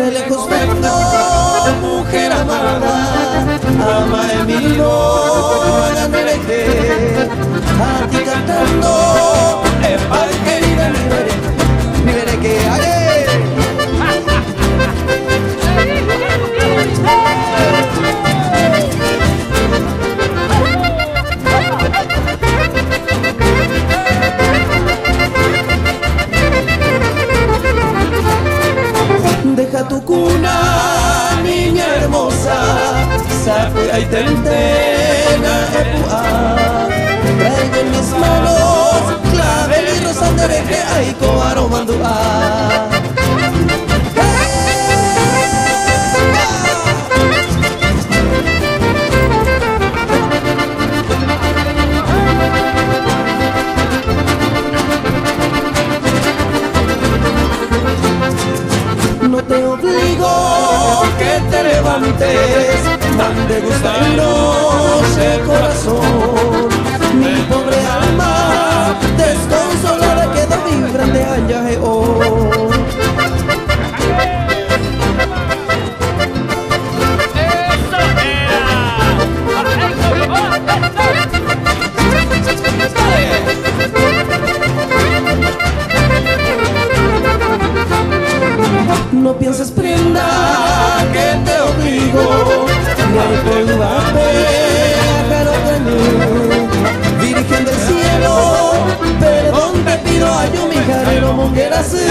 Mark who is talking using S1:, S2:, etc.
S1: De lejos vengo, mujer amada, ama de mi lona, a ti cantando, epa querida, mi veré que haré. Deja tu cuna, niña hermosa, Sakura y Tentena, traigo en mis manos clavel y rosal de reje, aiko aromandua. No te obligo que te levantes, mande gustándose el corazón. Mi pobre alma desconsolada quedó vibrante añaje hoy. No pienses, prenda, que te obligo, no puedo pájaro de mí. Virgen del cielo, perdón te pido, ay, yo mi carrero monguera así.